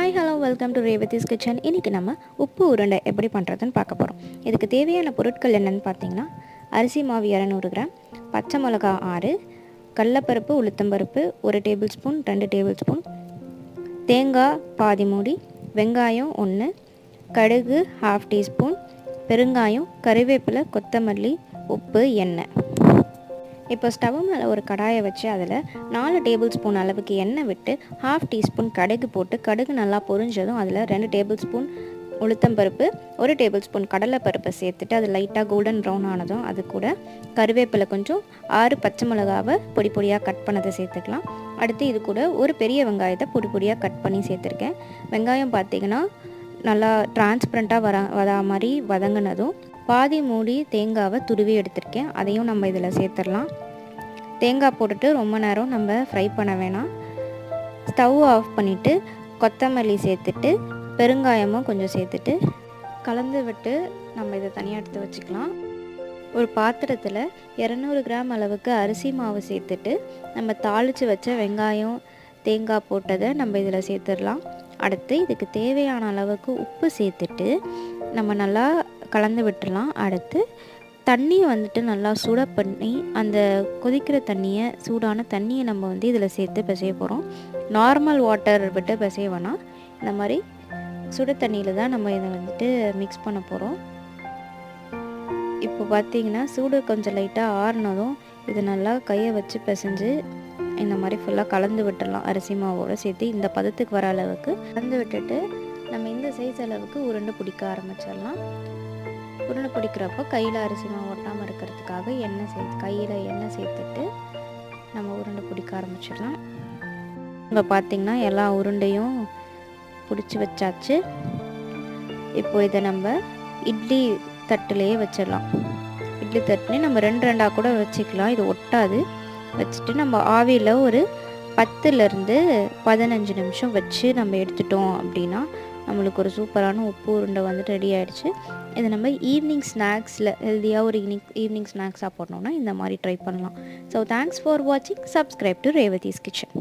Hi hello welcome to Revathi's kitchen. இன்றைக்கி நம்ம உப்பு உருண்டை எப்படி பண்ணுறதுன்னு பார்க்க போகிறோம். இதுக்கு தேவையான பொருட்கள் என்னென்னு பார்த்தீங்கன்னா, அரிசி மாவு 200 கிராம், பச்சை மிளகா 6, கடலப்பருப்பு உளுத்தம்பருப்பு 1 டேபிள் ஸ்பூன் 2 டேபிள் ஸ்பூன், தேங்காய் பாதி மூடி, வெங்காயம் 1, கடுகு 1/2 டீஸ்பூன், பெருங்காயம், கறிவேப்பிலை, கொத்தமல்லி, உப்பு, எண்ணெய். இப்போ ஸ்டவ் மேலே ஒரு கடாயை வச்சு அதில் 4 டேபிள் ஸ்பூன் அளவுக்கு எண்ணெய் விட்டு 1/2 டீஸ்பூன் கடுகு போட்டு கடுகு நல்லா பொரிஞ்சதும் அதில் 2 டேபிள் ஸ்பூன் உளுத்தம்பருப்பு 1 டேபிள் ஸ்பூன் கடலைப்பருப்பை சேர்த்துட்டு அது லைட்டாக கோல்டன் ப்ரௌன் ஆனதும் அது கூட கறிவேப்பிலை கொஞ்சம் 6 பச்சை மிளகாவை பொடி பொடியாக கட் பண்ணதை சேர்த்துக்கலாம். அடுத்து இது கூட ஒரு பெரிய வெங்காயத்தை பொடி பொடியாக கட் பண்ணி சேர்த்துருக்கேன். வெங்காயம் பார்த்திங்கன்னா நல்லா டிரான்ஸ்பரண்ட்டாக வரா மாதிரி வதங்கினதும் பாதி மூடி தேங்காவை துருவி எடுத்திருக்கேன். அதையும் நம்ம இதில் சேர்த்துடலாம். தேங்காய் போட்டுட்டு ரொம்ப நேரம் நம்ம ஃப்ரை பண்ண வேணாம். ஸ்டவ் ஆஃப் பண்ணிவிட்டு கொத்தமல்லி சேர்த்துட்டு பெருங்காயமும் கொஞ்சம் சேர்த்துட்டு கலந்து விட்டு நம்ம இதை தனியாக எடுத்து வச்சுக்கலாம். ஒரு பாத்திரத்தில் 200 கிராம் அளவுக்கு அரிசி மாவு சேர்த்துட்டு நம்ம தாளித்து வச்ச வெங்காயம் தேங்காய் போட்டதை நம்ம இதில் சேர்த்துடலாம். அடுத்து இதுக்கு தேவையான அளவுக்கு உப்பு சேர்த்துட்டு நம்ம நல்லா கலந்து விட்டுடலாம். அடுத்து தண்ணியை வந்துட்டு நல்லா சூட பண்ணி அந்த கொதிக்கிற தண்ணியை சூடான தண்ணியை நம்ம இதில் சேர்த்து பிசைய போகிறோம். நார்மல் வாட்டர் விட்டு பிசைய வேணாம், இந்த மாதிரி சுட தண்ணியில் தான் நம்ம இதை மிக்ஸ் பண்ண போகிறோம். இப்போ பார்த்திங்கன்னா சூடு கொஞ்சம் லைட்டாக ஆறுனதும் இது நல்லா கையை வச்சு பிசைஞ்சு இந்த மாதிரி ஃபுல்லாக கலந்து விட்டுடலாம். அரிசி மாவோடு சேர்த்து இந்த பதத்துக்கு வர அளவுக்கு கலந்து விட்டுட்டு நம்ம இந்த சைஸ் அளவுக்கு உருண்டை பிடிக்க ஆரம்பிச்சிடலாம். உருண்டை பிடிக்கிறப்போ கையில் அரிசி மாவு ஒட்டாமல் இருக்கிறதுக்காக கையில் எண்ணெய் சேர்த்துட்டு நம்ம உருண்டை பிடிக்க ஆரம்பிச்சிடலாம். இப்போ பார்த்திங்கன்னா எல்லா உருண்டையும் பிடிச்சி வச்சாச்சு. இப்போ இதை நம்ம இட்லி தட்டுலேயே வச்சிடலாம். இட்லி தட்டுலேயே நம்ம 2 கூட வச்சுக்கலாம், இது ஒட்டாது. வச்சுட்டு நம்ம ஆவியில் ஒரு 10லேருந்து 15 நிமிஷம் வச்சு நம்ம எடுத்துட்டோம் அப்படின்னா நம்மளுக்கு ஒரு சூப்பரான உப்பு உருண்டை ரெடி ஆகிடுச்சு. இதை நம்ம ஈவினிங் ஸ்நாக்ஸில் ஹெல்த்தியாக ஒரு ஈவினிங் ஸ்நாக்ஸாக போடணுன்னா இந்த மாதிரி ட்ரை பண்ணலாம். ஸோ தேங்க்ஸ் ஃபார் வாட்சிங். Subscribe to Revathi's kitchen.